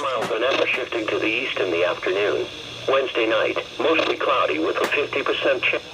Mild Vanessa shifting to the east in the afternoon. Wednesday night, mostly cloudy with a 50% chance.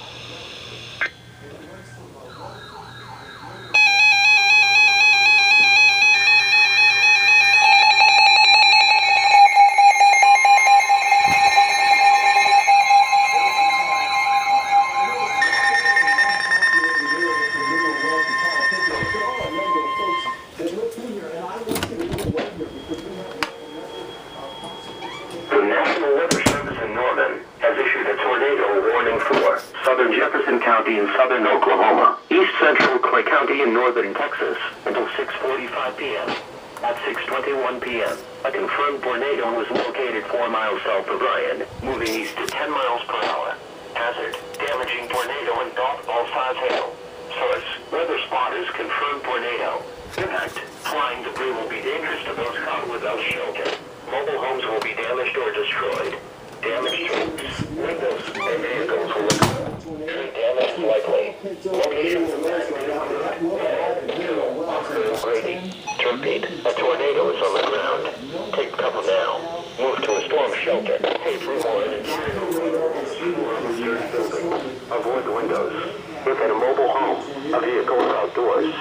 The National Weather Service in Norman has issued a tornado warning for southern Jefferson County and southern Oklahoma, east central Clay County and northern Texas until 6:45 p.m. At 6:21 p.m., a confirmed tornado was located 4 miles south of Ryan, moving east at 10 miles per hour. Hazard, damaging tornado and golf-ball-size hail. Source, weather spotters confirmed tornado. Impact, flying debris will be dangerous to those caught without shelter. Mobile homes will be damaged or destroyed. Damaged roofs, windows, and vehicles will be damaged likely. Locations of Grady. To repeat, a tornado is on the ground. Take cover now. Move to a storm shelter. Pay for more and avoid the windows. If in a mobile home, a vehicle is outdoors,